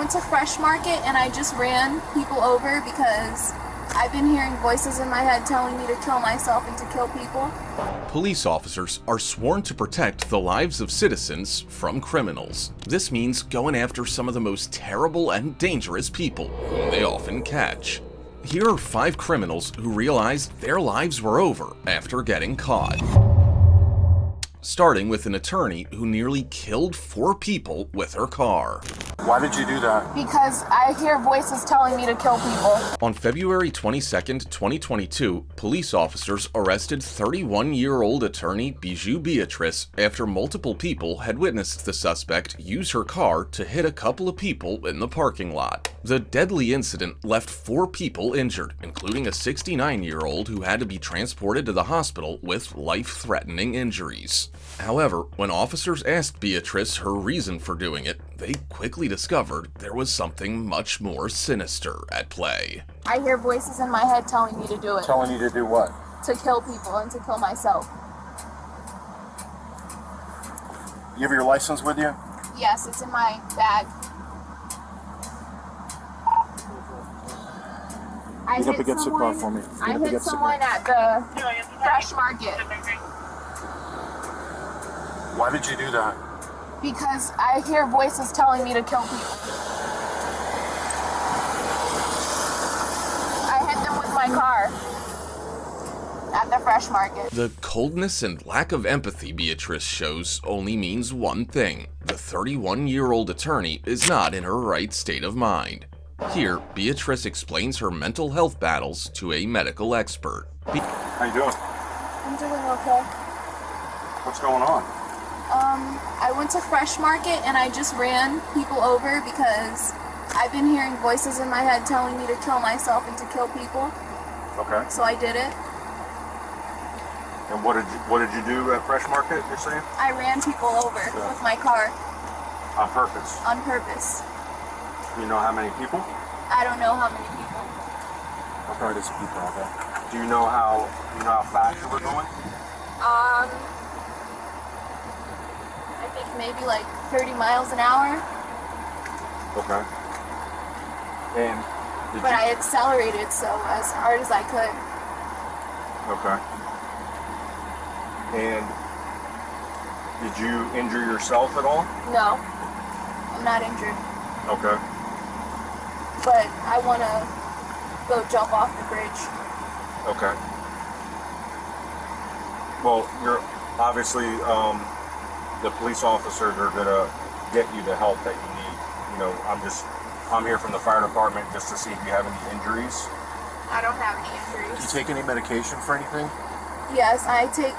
went to Fresh Market and I just ran people over because I've been hearing voices in my head telling me to kill myself and to kill people. Police officers are sworn to protect the lives of citizens from criminals. This means going after some of the most terrible and dangerous people whom they often catch. Here are 5 criminals who realized their lives were over after getting caught. Starting with an attorney who nearly killed 4 people with her car. Why did you do that? Because I hear voices telling me to kill people. On February 22, 2022, police officers arrested 31-year-old attorney Bijou Beatrice after multiple people had witnessed the suspect use her car to hit a couple of people in the parking lot. The deadly incident left 4 people injured, including a 69-year-old who had to be transported to the hospital with life-threatening injuries. However, when officers asked Beatrice her reason for doing it, they quickly discovered there was something much more sinister at play. I hear voices in my head telling me to do it. Telling you to do what? To kill people and to kill myself. You have your license with you? Yes, it's in my bag. Get up against the car for me. I hit someone at the Fresh Market. Why did you do that? Because I hear voices telling me to kill people. I hit them with my car at the Fresh Market. The coldness and lack of empathy Beatrice shows only means one thing. The 31-year-old attorney is not in her right state of mind. Here, Beatrice explains her mental health battles to a medical expert. How you doing? I'm doing okay. What's going on? I went to Fresh Market and I just ran people over because I've been hearing voices in my head telling me to kill myself and to kill people. Okay. So I did it. And what did you do at Fresh Market, you're saying? I ran people over with my car. On purpose? On purpose. Do you know how many people? I don't know how many people. Okay, there's people out there. Do you know how fast you were going? I think maybe like 30 miles an hour. Okay. And but I accelerated so as hard as I could. Okay. And did you injure yourself at all? No, I'm not injured. Okay. But I want to go jump off the bridge. Okay. Well, you're obviously, the police officers are gonna get you the help that you need. You know, I'm here from the fire department just to see if you have any injuries. I don't have any Do injuries. you take any medication for anything? Yes, I take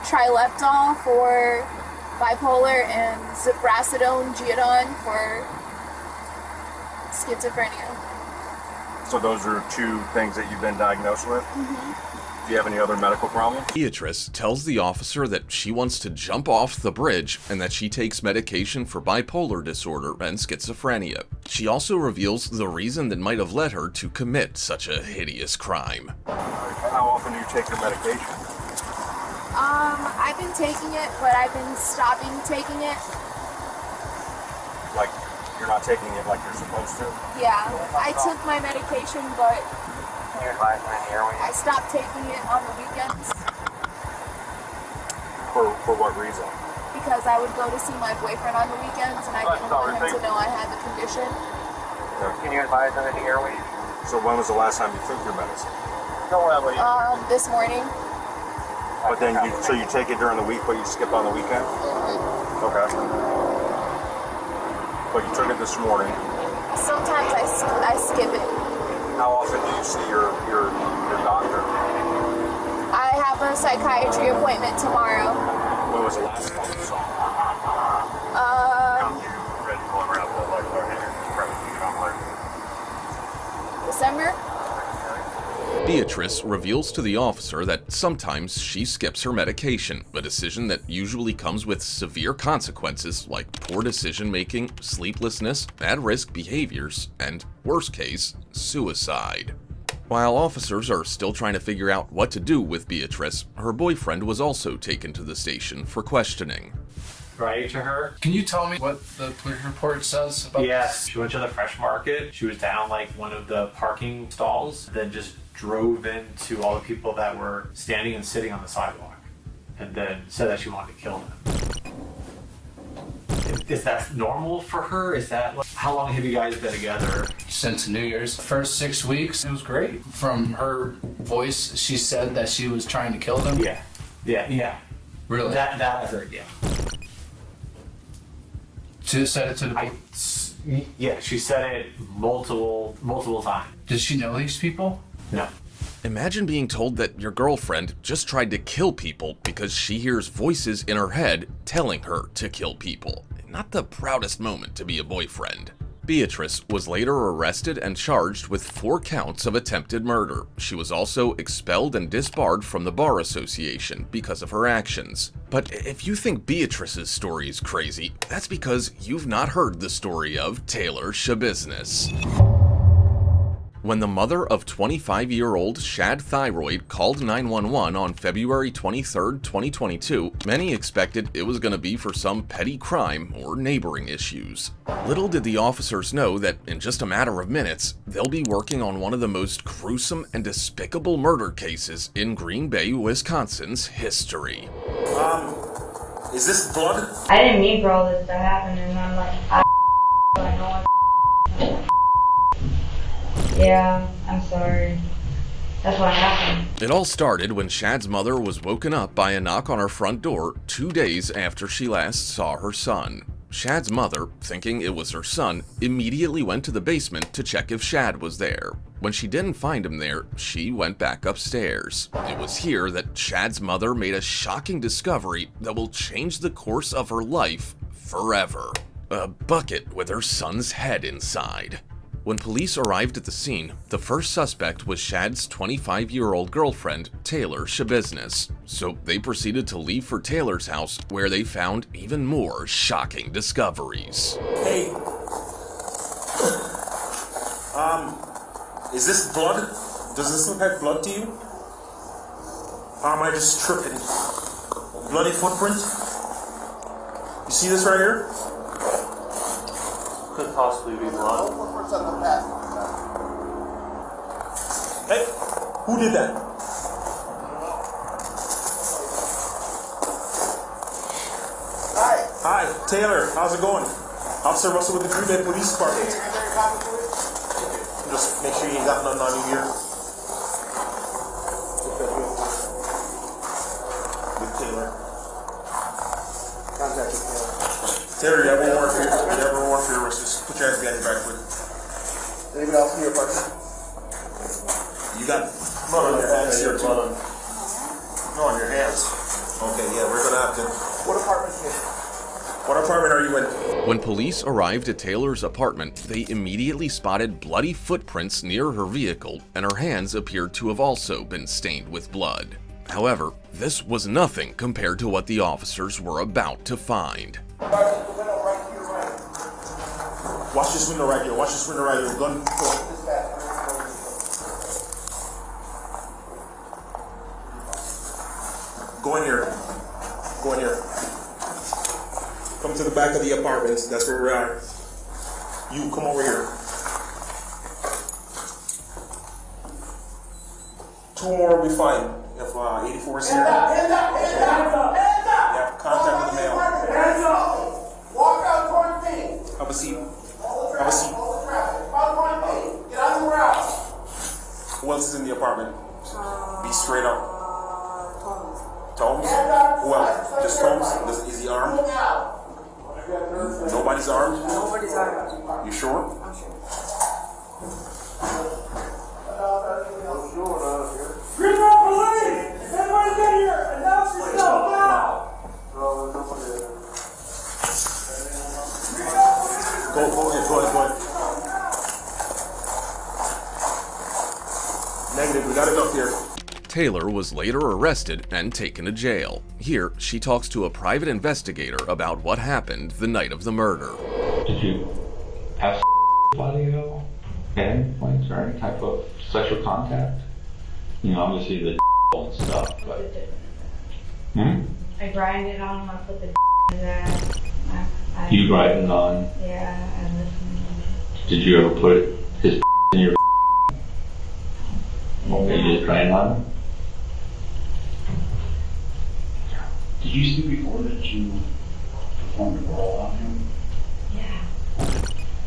trileptal for bipolar and ziprasidone, Geodon for schizophrenia. So those are 2 things that you've been diagnosed with? Mm-hmm. Do you have any other medical problems? Beatrice tells the officer that she wants to jump off the bridge and that she takes medication for bipolar disorder and schizophrenia. She also reveals the reason that might have led her to commit such a hideous crime. How often do you take your medication? I've been taking it, but I've been stopping taking it. Like, you're not taking it like you're supposed to? Yeah, I took my medication, but I stopped taking it on the weekends. For what reason? Because I would go to see my boyfriend on the weekends, and I didn't want him to know I had the condition. Can you advise on any airways? So when was the last time you took your medicine? This morning. But then you take it during the week, but you skip on the weekend? Mm-hmm. Okay. But you took it this morning. Sometimes I skip it. How often do you see your doctor? I have a psychiatry appointment tomorrow. When was the last time you saw him? December? Beatrice reveals to the officer that sometimes she skips her medication, a decision that usually comes with severe consequences like poor decision-making, sleeplessness, at-risk behaviors, and, worst case, suicide. While officers are still trying to figure out what to do with Beatrice, her boyfriend was also taken to the station for questioning. right to her. Can you tell me what the police report says about Yes, she went to the fresh market. She was down like one of the parking stalls, then just drove into all the people that were standing and sitting on the sidewalk, and then said that she wanted to kill them. Is that normal for her? Is that, how long have you guys been together? Since New Year's. The first 6 weeks, it was great. From her voice, she said that she was trying to kill them. Yeah. Really? That I heard, yeah. She said it to the Yeah, she said it multiple times. Does she know these people? No. Imagine being told that your girlfriend just tried to kill people because she hears voices in her head telling her to kill people. Not the proudest moment to be a boyfriend. Beatrice was later arrested and charged with 4 counts of attempted murder. She was also expelled and disbarred from the Bar Association because of her actions. But if you think Beatrice's story is crazy, that's because you've not heard the story of Taylor Shabiznes. When the mother of 25-year-old Shad Thyroid called 911 on February 23, 2022, many expected it was going to be for some petty crime or neighboring issues. Little did the officers know that in just a matter of minutes, they'll be working on one of the most gruesome and despicable murder cases in Green Bay, Wisconsin's history. Is this blood? I didn't mean for all this to happen, and I'm like, I know. Yeah, I'm sorry. That's what happened. It all started when Shad's mother was woken up by a knock on her front door 2 days after she last saw her son. Shad's mother, thinking it was her son, immediately went to the basement to check if Shad was there. When she didn't find him there, she went back upstairs. It was here that Shad's mother made a shocking discovery that will change the course of her life forever. A bucket with her son's head inside. When police arrived at the scene, the first suspect was Shad's 25-year-old girlfriend, Taylor Shabiznes. So they proceeded to leave for Taylor's house, where they found even more shocking discoveries. Hey. Is this blood? Does this look like blood to you? Or am I just tripping? Bloody footprint? You see this right here? Could possibly be blood. Hey, who did that? Hi, Taylor. How's it going? Officer Russell with the Green Bay Police Department. Just make sure you ain't got nothing on you here. With Taylor. Contact with Taylor. Taylor, you have one more for your, arrest. Just put your hands behind your back, please. Anybody else in your apartment? You got blood on your hands here, too. No, on your hands. Okay, yeah, we're gonna have to. What apartment is it? What apartment are you in? When police arrived at Taylor's apartment, they immediately spotted bloody footprints near her vehicle, and her hands appeared to have also been stained with blood. However, this was nothing compared to what the officers were about to find. Watch this window right here. Watch this window right here. Gun. Go in here. Go in here. Come to the back of the apartment. That's where we are. You come over here. 2 more will be fine. If 84 is here. Hands up! Yeah, contact with the mail. Hands up! Walk out towards me. Have a seat. Have a seat. Get out of the house. Who else is in the apartment? Be straight up. Tomes? Who else? Just Tomes? Is he armed? Nobody's armed? Nobody's armed. You sure? I'm sure. Green Bay Police! Everybody get here! Announce yourself now! Go ahead. Negative, we got enough here. Taylor was later arrested and taken to jail. Here, she talks to a private investigator about what happened the night of the murder. Did you have while you go? And like, or any type of sexual contact? You know, obviously the and stuff, but. I grinded on him, I put the in that. You driving on? Yeah, I listened. Did you ever put his in your? Or you just driving on him? Did you see before that you performed a role on him? Yeah.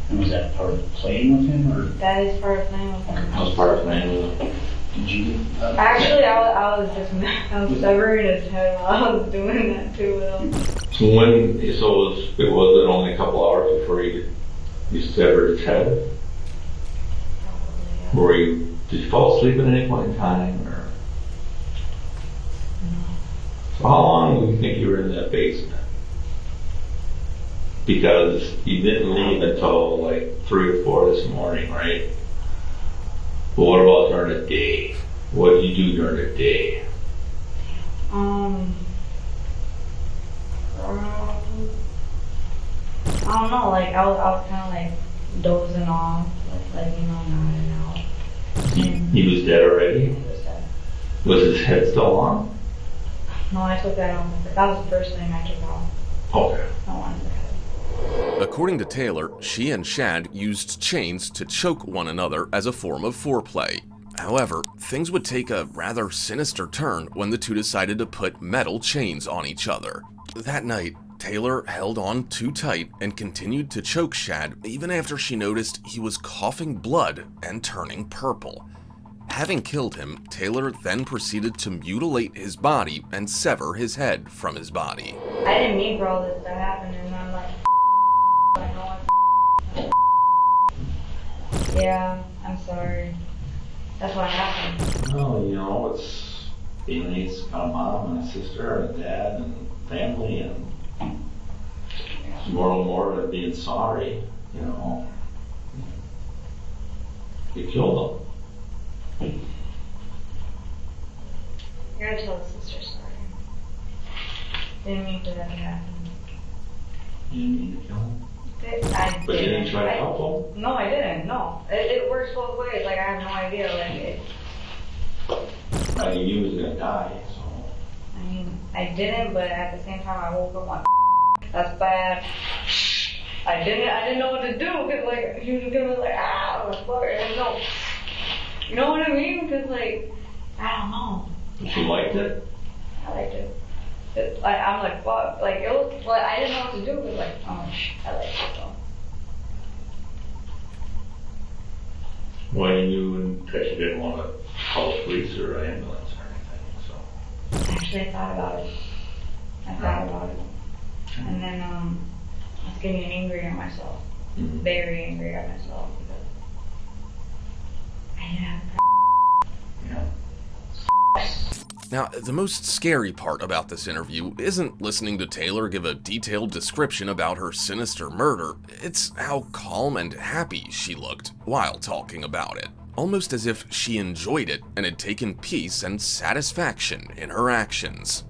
And was that part of playing with him, or? That is part of playing with him. That was part of playing with him. Did you? Actually, I was severing his head while I was doing that too with him. So it wasn't only a couple hours before you severed his head? Probably, yeah. Did you fall asleep at any point in time, or? So how long do you think you were in that basement? Because you didn't leave until like 3 or 4 this morning, right? But what about during the day? What did you do during the day? I don't know, like I was kind of like dozing off, like nodding out. He was dead already? He was dead. Was his head still on? No, I took that off. That was the first thing I took off. Okay. I wanted the head. According to Taylor, she and Shad used chains to choke one another as a form of foreplay. However, things would take a rather sinister turn when the two decided to put metal chains on each other. That night, Taylor held on too tight and continued to choke Shad even after she noticed he was coughing blood and turning purple. Having killed him, Taylor then proceeded to mutilate his body and sever his head from his body. I didn't mean for all this to happen, and I'm like, yeah, I'm sorry. That's what happened. Well, you know, it's needs a mom and a sister and a dad and family, and more and more of being sorry, you know. You killed them. You gotta tell the sister sorry. Didn't mean for that to happen. You didn't mean to kill them? I But you didn't try to help them? No, I didn't. No. It works both ways. Like, I have no idea. Like, You was gonna die, so. I mean, I didn't, but at the same time, I woke up like, that's bad. I didn't know what to do, because, like, he was gonna be like, ah, what the fuck, I didn't know. You know what I mean? Because, like, I don't know. But you liked it? I liked it. I'm like, fuck. Like, it was, like, I didn't know what to do, but, like, I liked it, though. Well, you knew that you didn't want to call the police or an ambulance or anything, so. Actually, I thought about it. And then, I was getting angry at myself. Mm-hmm. Very angry at myself, because I didn't have Yeah. Now, the most scary part about this interview isn't listening to Taylor give a detailed description about her sinister murder, it's how calm and happy she looked while talking about it. Almost as if she enjoyed it and had taken peace and satisfaction in her actions.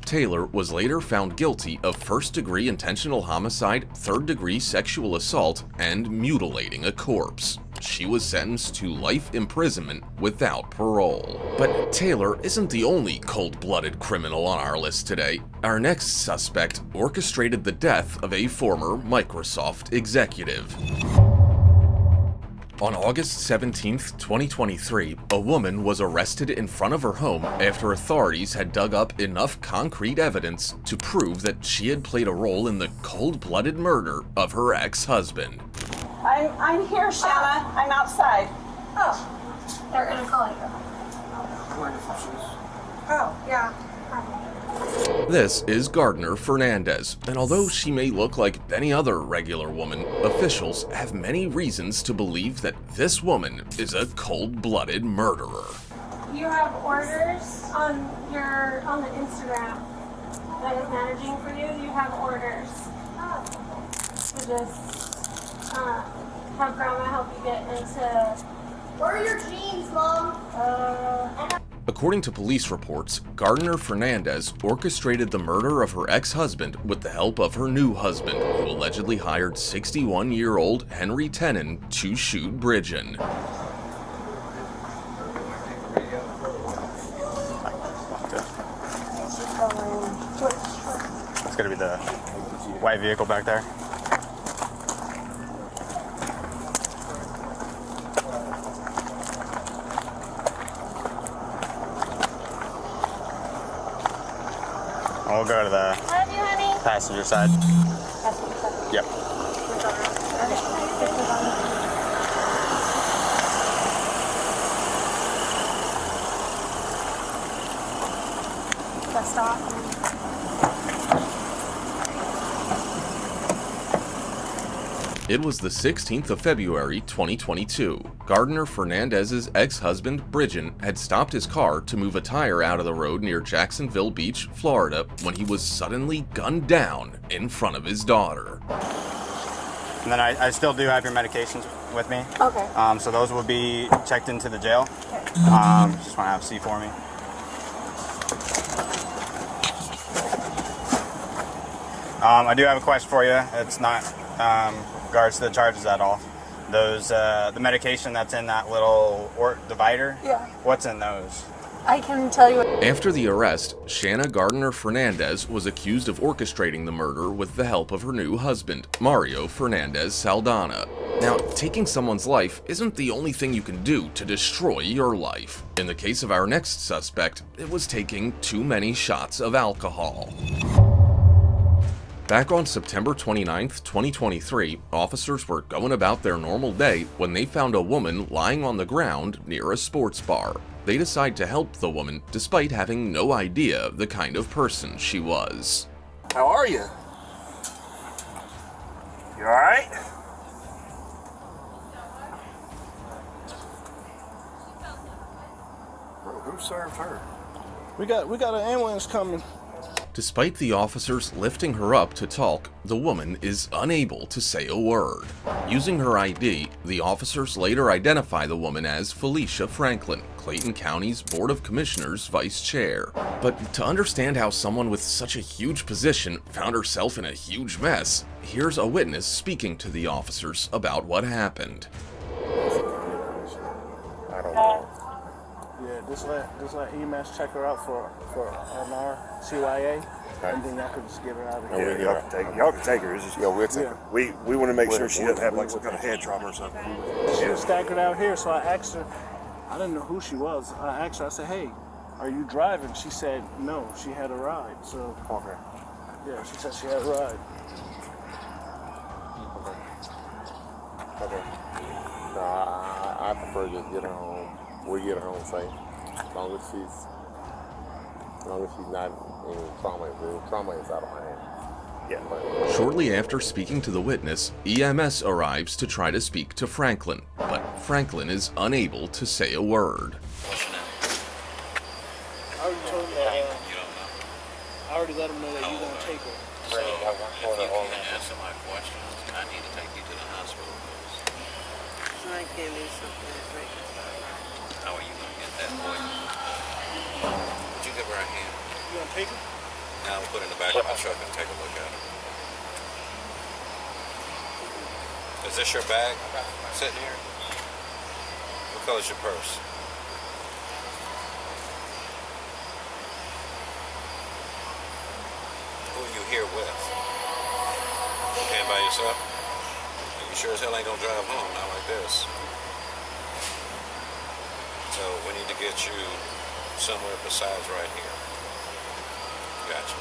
Taylor was later found guilty of first-degree intentional homicide, third-degree sexual assault, and mutilating a corpse. She was sentenced to life imprisonment without parole. But Taylor isn't the only cold-blooded criminal on our list today. Our next suspect orchestrated the death of a former Microsoft executive. On August 17, 2023, a woman was arrested in front of her home after authorities had dug up enough concrete evidence to prove that she had played a role in the cold-blooded murder of her ex-husband. I'm here, Shanna. I'm outside. Oh, they're gonna call you. Oh, yeah. This is Gardner Fernandez, and although she may look like any other regular woman, officials have many reasons to believe that this woman is a cold-blooded murderer. You have orders on the Instagram that is managing for you. You have orders to just have grandma help you get into. Where are your jeans, Mom? According to police reports, Gardner Fernandez orchestrated the murder of her ex-husband with the help of her new husband, who allegedly hired 61-year-old Henry Tenon to shoot Bridgen. It's gonna be the white vehicle back there. We'll go to the passenger side. Yep. Best off. It was the 16th of February, 2022. Gardner Fernandez's ex-husband, Bridgen, had stopped his car to move a tire out of the road near Jacksonville Beach, Florida, when he was suddenly gunned down in front of his daughter. And then I still do have your medications with me. Okay. So those will be checked into the jail. Just want to have a seat for me. I do have a question for you. It's not regards to the charges at all. Those the medication that's in that little divider. Yeah. What's in those? I can tell you. After the arrest, Shanna Gardner Fernandez was accused of orchestrating the murder with the help of her new husband, Mario Fernandez Saldana. Now, taking someone's life isn't the only thing you can do to destroy your life. In the case of our next suspect, it was taking too many shots of alcohol. Back on September 29th, 2023, officers were going about their normal day when they found a woman lying on the ground near a sports bar. They decide to help the woman despite having no idea the kind of person she was. How are you? You alright? Bro, who served her? We got an ambulance coming. Despite the officers lifting her up to talk, the woman is unable to say a word. Using her ID, the officers later identify the woman as Felicia Franklin, Clayton County's Board of Commissioners Vice Chair. But to understand how someone with such a huge position found herself in a huge mess, here's a witness speaking to the officers about what happened. I don't know. Yeah, just let EMS check her out for MR, CYA, and then y'all can just get her out of here. Yeah, y'all can take her. It's just, we'll take her. We want to make sure she doesn't have like some kind of head trauma or something. She was staggered out here, so I asked her. I didn't know who she was. I asked her. I said, "Hey, are you driving?" She said, "No, she had a ride." So Okay. yeah, she said she had a ride. Okay. No, I prefer just get her home. We get her home safe. As long as she's not in trauma. The trauma is out of my hand. Yeah. Shortly after speaking to the witness, EMS arrives to try to speak to Franklin, but Franklin is unable to say a word. I already told him that. I already let him know that you're gonna take her. So if you can answer my questions, I need to take you to the hospital. I give me something to drink. How are you gonna get that for you? Would you give her a hand? You gonna take her? Now I'll put it in the back of my truck and take a look at it. Is this your bag sitting here? What color's your purse? Who are you here with? You came by yourself? You sure as hell ain't gonna drive home, not like this. So we need to get you somewhere besides right here. Gotcha.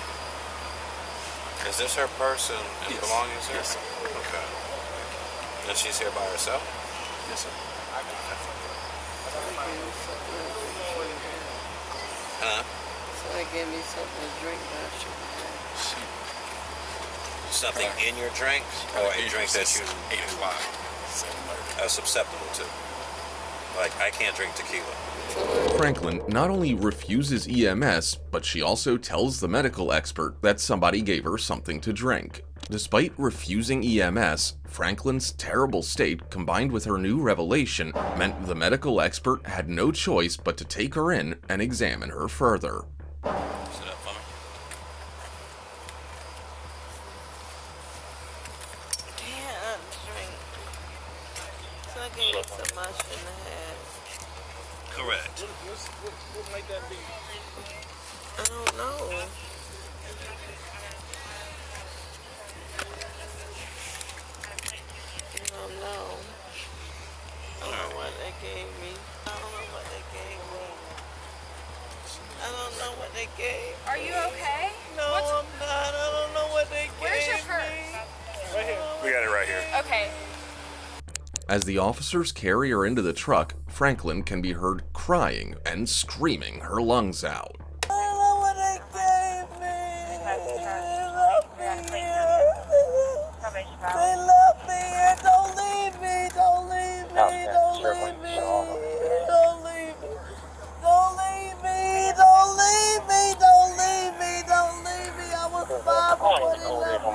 Is this her purse and belongings here? Yes, sir. Okay. And she's here by herself? Yes, sir. Huh? Somebody gave me something to drink, but I shouldn't have. Something in your drink? Or a drink that you are susceptible to? Like, I can't drink tequila. Franklin not only refuses EMS, but she also tells the medical expert that somebody gave her something to drink. Despite refusing EMS, Franklin's terrible state combined with her new revelation meant the medical expert had no choice but to take her in and examine her further. Sit up for me. Can't drink. So I gave me so much in the head. Correct. What might that be? I don't know. don't know. I don't know what they gave me. I don't know what they gave me. I don't know what they gave me. Are you okay? No, I'm not. I don't know what they gave me. Where's your purse? Right here. We got it right here. Okay. As the officers carry her into the truck, Franklin can be heard crying and screaming her lungs out. I don't know what they gave me. They love me here. Don't leave me. Don't leave me. Don't leave me. Don't leave me. Don't leave me. Don't leave me. Don't leave me. Don't leave me. I was 5 when he left me.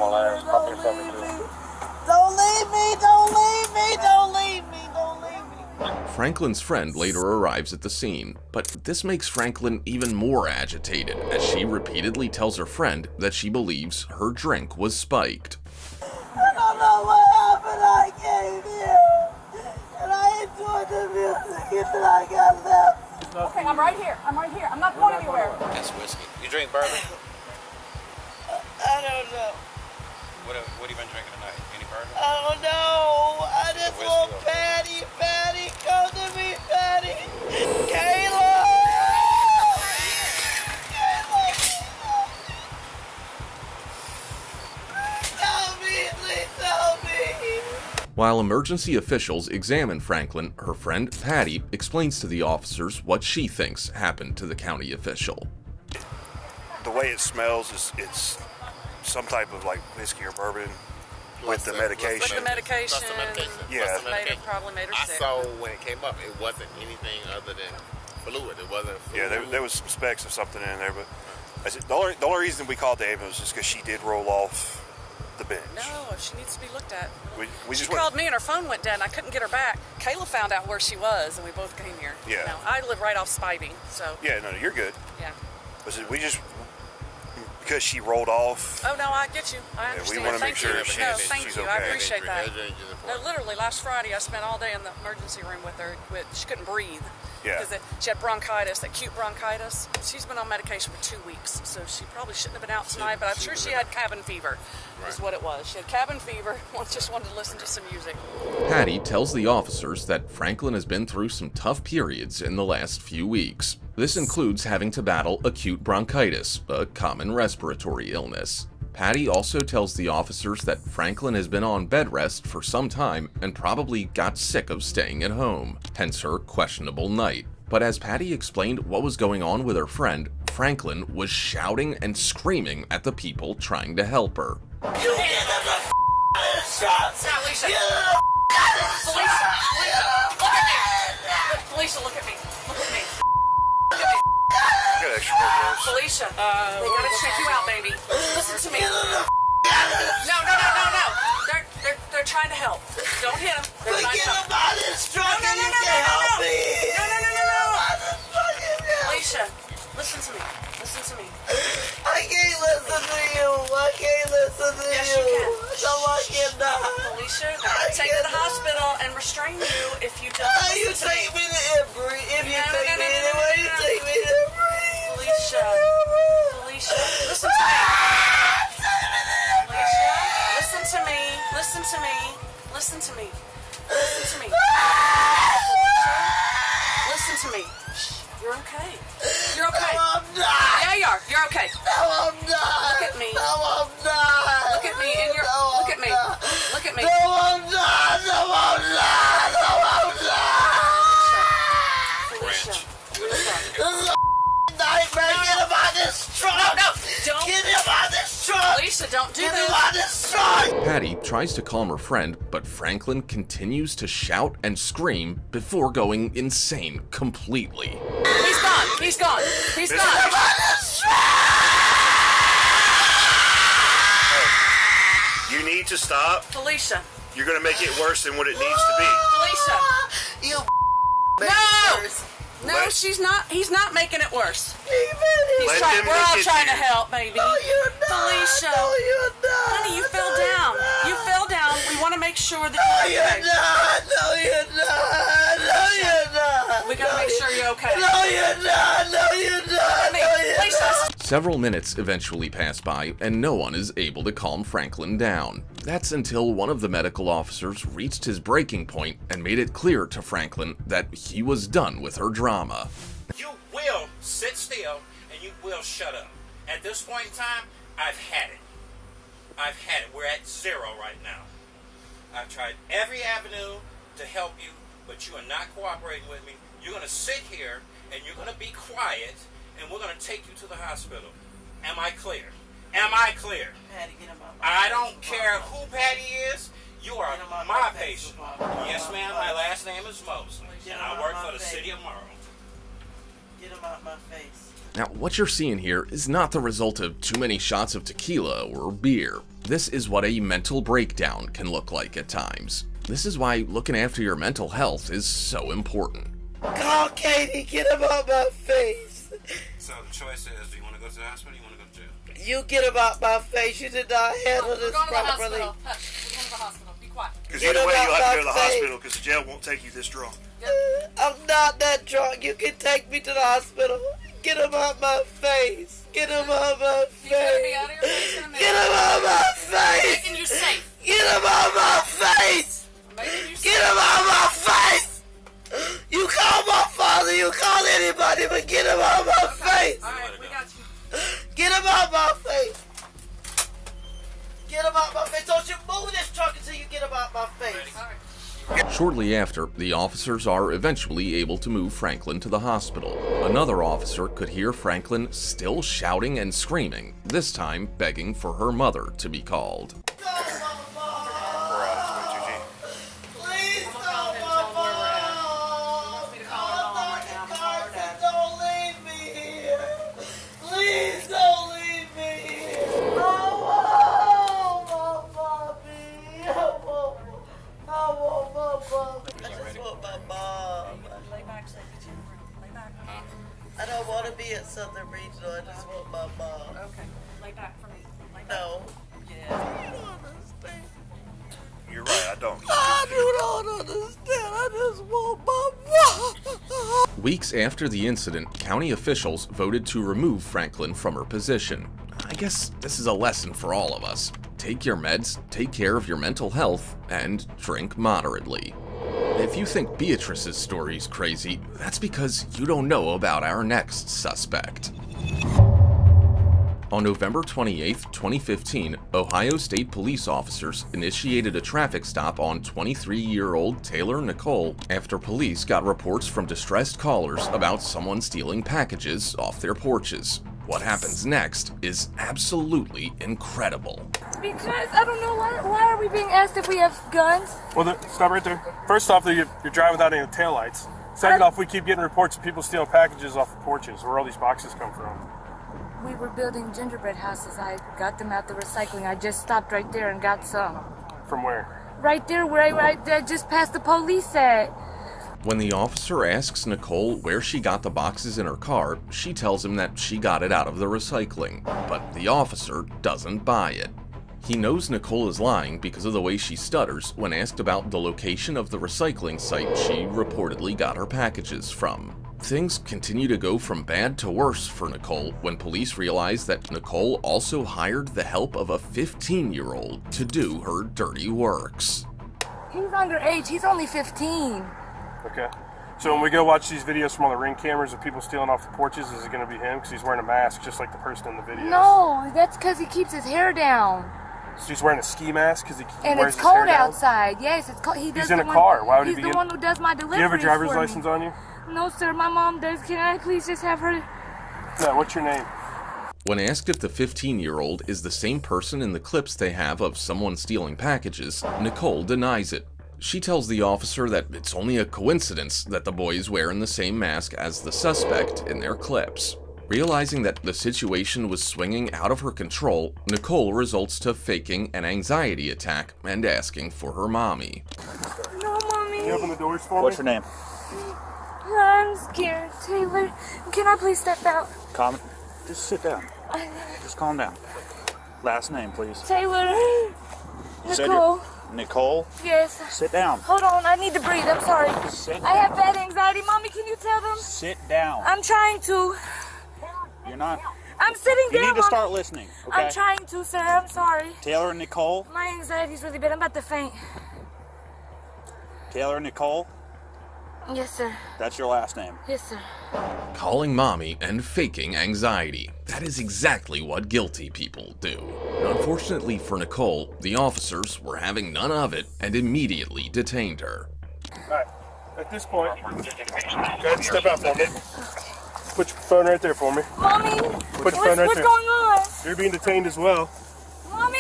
Don't leave me. Don't leave me. Don't leave me. Don't leave me. Don't leave me. Franklin's friend later arrives at the scene, but this makes Franklin even more agitated as she repeatedly tells her friend that she believes her drink was spiked. I don't know what happened. I came here and I enjoyed the music until I got left. Okay, I'm right here. I'm right here. I'm not going anywhere. That's whiskey. You drink bourbon? I don't know. What have you been drinking tonight? Any bourbon? I don't know. I just want Patty. Patty, come to me, Patty. Kayla! Help me, please help me. While emergency officials examine Franklin, her friend Patty explains to the officers what she thinks happened to the county official. The way it smells is it's some type of like whiskey or bourbon with the medication. With the medication. Plus the medication. Yeah. Plus the medication. Probably made her I sick. saw when it came up, it wasn't anything other than fluid. It wasn't fluid. Yeah, there was some specks of something in there, but I said, the only reason we called the ambulance is because she did roll off the bench. No, she needs to be looked at. We She just called me and her phone went dead and I couldn't get her back. Kayla found out where she was and we both came here. Yeah. You know, I live right off Spivey, so. Yeah, no, you're good. Yeah. But we just, because she rolled off. Oh, no, I get you. I Yeah, we understand. wanna make Thank sure you. she's- No, thank she's you. okay. I appreciate that. No, No, literally, last Friday I spent all day in the emergency room with her. She couldn't breathe. Yeah. Because she had bronchitis, acute bronchitis. She's been on medication for 2 weeks, so she probably shouldn't have been out tonight, but I'm sure she had cabin fever, is what it was. She had cabin fever, just wanted to listen to some music. Patty tells the officers that Franklin has been through some tough periods in the last few weeks. This includes having to battle acute bronchitis, a common respiratory illness. Patty also tells the officers that Franklin has been on bed rest for some time and probably got sick of staying at home, hence her questionable night. But as Patty explained what was going on with her friend, Franklin was shouting and screaming at the people trying to help her. You get the shots. Now, Alicia. Felicia, look at me. Look at me. Got extra pair of gloves. Felicia, they gotta check you out, baby. Listen to me. No. They're trying to help. Don't hit them. They're trying to help. Forget about this truck and you can help me. No. Felicia, listen to me. Listen to me. I can't listen to you. I can't listen to Yes, you. you can. No, I cannot. Felicia, I'll take you to the hospital and restrain you if you don't You listen to take me. me to Emory. If you No, take no, me no, anywhere, no, you no. take me to Emory. Felicia, listen to me. Felicia, listen to me. Listen to me. Listen to me. Listen to me. Felicia, listen to me. Shh, you're okay. You're okay. No, I'm not. Yeah, you are. You're okay. No, I'm not. Look at me. No, I'm not. Look at me in your. No, Look at me. I'm not. Look at me. No, I'm not. No, I'm not. No, I'm not. Felicia. This is a nightmare. Get him on this truck. No, don't. Get him on this truck. Felicia, don't do Get this. him on this truck. Patty tries to calm her friend, but Franklin continues to shout and scream before going insane completely. He's gone. He's gone. He's Get him gone. on this truck. You need to stop. Felicia. You're going to make it worse than what it needs to be. Felicia. You No. No, she's not. He's not making it worse. He's Let trying. them We're all look at trying to you. help, baby. No, you're not. Felicia. No, you're not. Honey, you fell No, down. you're not. You fell down. We want to make sure that No, you're you're okay. not. No, you're not. No, you're not. We gotta make sure you're okay. No, you're not. No, you're not. I mean, No, you're Lisa. not. Several minutes eventually pass by, and no one is able to calm Franklin down. That's until one of the medical officers reached his breaking point and made it clear to Franklin that he was done with her drama. You will sit still and you will shut up. At this point in time, I've had it. I've had it. We're at 0 right now. I've tried every avenue to help you, but you are not cooperating with me. You're going to sit here and you're going to be quiet, and we're going to take you to the hospital. Am I clear? Am I clear? Patty, get him out. I don't care who Patty is. You are my patient. Yes, ma'am. My last name is Mosley, and I work for the city of Merle. Get him out my face. Now, what you're seeing here is not the result of too many shots of tequila or beer. This is what a mental breakdown can look like at times. This is why looking after your mental health is so important. Call Katie, get him out my face. So the choice is, do you want to go to the hospital or do you want to go to jail? You get him out my face. You did not handle this properly. We're going to the hospital. Be quiet. Because either way, you'll have to go to the hospital because the jail won't take you this drunk. I'm not that drunk. You can take me to the hospital. Get him out my face. Get him out my face. Get him out my face. Making you safe. Get him out my face. Get him out my face. You call my father. You call anybody, but get him out my face. All right, we got you. Get him out my face. Get him out my face. Don't you move this truck until you get him out my face. Shortly after, the officers are eventually able to move Franklin to the hospital. Another officer could hear Franklin still shouting and screaming, this time begging for her mother to be called. I don't want to be at Southern Regional. I just want my mom. Okay. Lay back for me. No. Yeah. You're right, I don't. I do not understand. I just want my mom. Weeks after the incident, county officials voted to remove Franklin from her position. I guess this is a lesson for all of us. Take your meds, take care of your mental health, and drink moderately. If you think Beatrice's story's crazy, that's because you don't know about our next suspect. On November 28, 2015, Ohio State police officers initiated a traffic stop on 23-year-old Taylor Nicole after police got reports from distressed callers about someone stealing packages off their porches. What happens next is absolutely incredible. Because I don't know why are we being asked if we have guns? Well, stop right there. First off, you're driving without any taillights. Second off, we keep getting reports of people stealing packages off the porches. Where all these boxes come from? We were building gingerbread houses. I got them at the recycling. I just stopped right there and got some. From where? Right there where I just passed the police at. When the officer asks Nicole where she got the boxes in her car, she tells him that she got it out of the recycling, but the officer doesn't buy it. He knows Nicole is lying because of the way she stutters when asked about the location of the recycling site she reportedly got her packages from. Things continue to go from bad to worse for Nicole when police realize that Nicole also hired the help of a 15-year-old to do her dirty works. He's underage. He's only 15. Okay. So when we go watch these videos from all the Ring cameras of people stealing off the porches, is it going to be him? Because he's wearing a mask just like the person in the video. No, that's because he keeps his hair down. So he's wearing a ski mask because he and wears it's his hair cold down? outside. Yes, it's cold. He's in a car. Why would he be He's the one who does my deliveries. Do you have a driver's for license me. on you? No, sir. My mom does. Can I please just have her? No, what's your name? When asked if the 15-year-old is the same person in the clips they have of someone stealing packages, Nicole denies it. She tells the officer that it's only a coincidence that the boy is wearing the same mask as the suspect in their clips. Realizing that the situation was swinging out of her control, Nicole resorts to faking an anxiety attack and asking for her mommy. No, mommy. Can you open the doors for me? What's your name? I'm scared, Taylor. Can I please step out? Calm. Just sit down. Just calm down. Last name, please. Taylor. You said Nicole. Nicole? Yes. Sit down. Hold on, I need to breathe. I'm sorry. Sit I have bad anxiety. Mommy, can you tell them? Sit down. I'm trying to. You're not. I'm sitting You down. need to start listening, okay? I'm trying to, sir. I'm sorry. Taylor Nicole. My anxiety's really bad. I'm about to faint. Taylor Nicole. Yes, sir. That's your last name. Yes, sir. Calling mommy and faking anxiety. That is exactly what guilty people do. Unfortunately for Nicole, the officers were having none of it and immediately detained her. Alright, at this point, go ahead and step out for me. Put your phone right there for me. Mommy, Put your phone right what's there. going on? You're being detained as well. Mommy!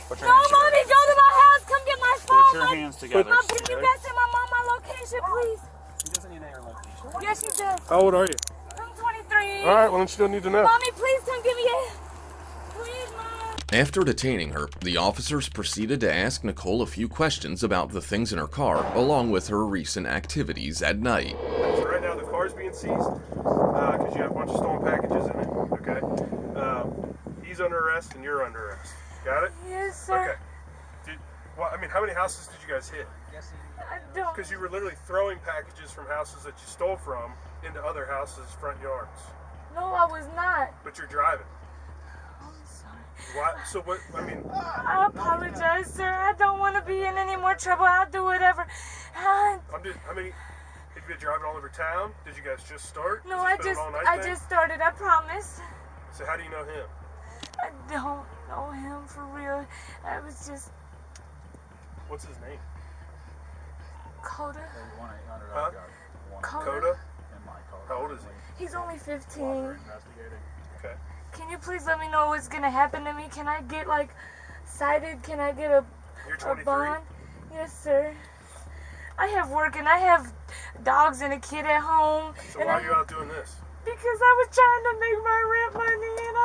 Put No, your hands Mommy, go to my house. Come get my phone. Put your hands together. Mom, can you guys send my mom my location, please? She doesn't need your location. Yes, she does. How old are you? I'm 23. Alright, well then she don't need to know. Mommy, please come give me a... Please, Mom. After detaining her, the officers proceeded to ask Nicole a few questions about the things in her car, along with her recent activities at night. So right now the car's being seized because you have a bunch of stolen packages in it, okay? He's under arrest and you're under arrest. Got it? Yes, sir. Okay. I mean, how many houses did you guys hit? I don't... Because you were literally throwing packages from houses that you stole from into other houses' front yards. No, I was not. But you're driving. I'm sorry. Why? So what? I mean, I apologize, sir. I don't want to be in any more trouble. I'll do whatever. I'm just. I mean, have you been driving all over town? Did you guys just start? No, Has this been an all-night I thing? just started. I promise. So how do you know him? I don't know him for real. I was just What's his name? Coda. Huh? Coda. How old is he? He's only 15. Okay. Can you please let me know what's gonna happen to me? Can I get like cited? Can I get a You're 23? bond? Yes, sir. I have work and I have dogs and a kid at home. So and why are you out doing this? Because I was trying to make my rent money and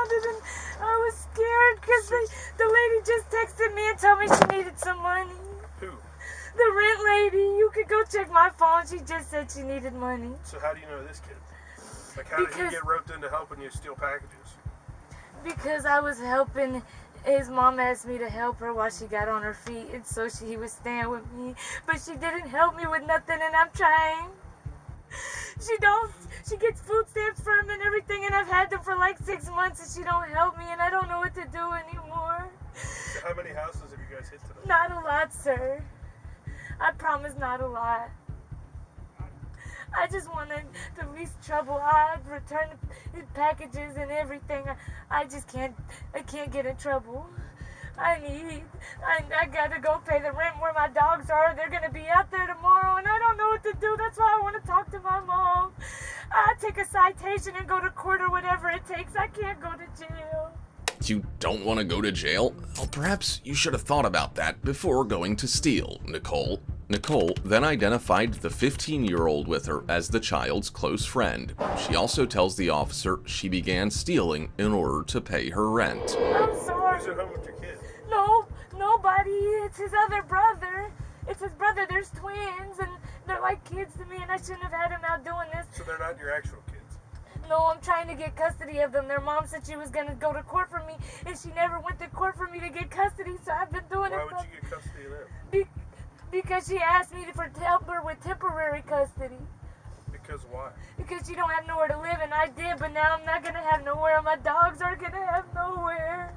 I was scared because the lady just texted me and told me she needed some money. Who? The rent lady. You could go check my phone. She just said she needed money. So how do you know this kid? Like how did he get roped into helping you steal packages? Because I was helping. His mom asked me to help her while she got on her feet, and so he was staying with me. But she didn't help me with nothing, and I'm trying. She gets food stamps for him and everything, and I've had them for like 6 months, and she don't help me, and I don't know what to do anymore. So how many houses have you guys hit today? Not a lot, sir. I promise not a lot. I just wanted the least trouble. I'd return the packages and everything. I can't get in trouble. I gotta go pay the rent where my dogs are. They're gonna be out there tomorrow and I don't know what to do. That's why I want to talk to my mom. I take a citation and go to court or whatever it takes. I can't go to jail. You don't want to go to jail? Well, perhaps you should have thought about that before going to steal, Nicole. Nicole then identified the 15-year-old with her as the child's close friend. She also tells the officer she began stealing in order to pay her rent. I'm sorry. Who's at home with your kid? No, nobody. It's his other brother. It's his brother. There's twins, and they're like kids to me, and I shouldn't have had him out doing this. So they're not your actual kids? No, I'm trying to get custody of them. Their mom said she was going to go to court for me, and she never went to court for me to get custody, so I've been doing it. Why would you get custody of them? Because she asked me to help her with temporary custody. Because why? Because she don't have nowhere to live, and I did, but now I'm not going to have nowhere, and my dogs aren't going to have nowhere.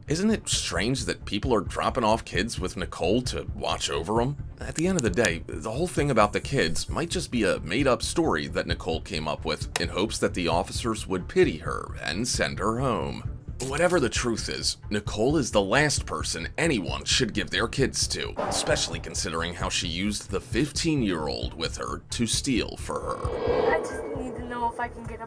Isn't it strange that people are dropping off kids with Nicole to watch over them? At the end of the day, the whole thing about the kids might just be a made-up story that Nicole came up with in hopes that the officers would pity her and send her home. Whatever the truth is, Nicole is the last person anyone should give their kids to, especially considering how she used the 15-year-old with her to steal for her. I just need to know if I can get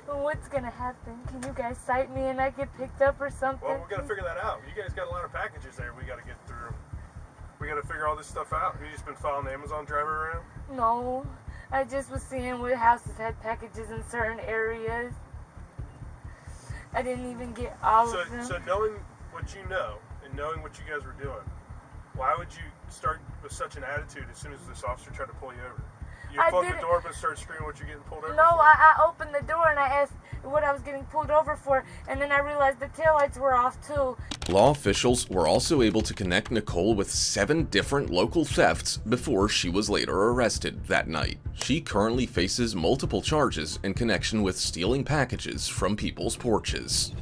what's gonna happen. Can you guys cite me and I get picked up or something? Well, we gotta figure that out. You guys got a lot of packages there we gotta get through. We gotta figure all this stuff out. You just been following the Amazon driver around? No, I just was seeing what houses had packages in certain areas. I didn't even get all of them. So knowing what you know and knowing what you guys were doing, why would you start with such an attitude as soon as this officer tried to pull you over? You closed the door but started screaming what you're getting pulled over No, for? I opened the door and I asked what I was getting pulled over for, and then I realized the taillights were off too. Law officials were also able to connect Nicole with 7 different local thefts before she was later arrested that night. She currently faces multiple charges in connection with stealing packages from people's porches.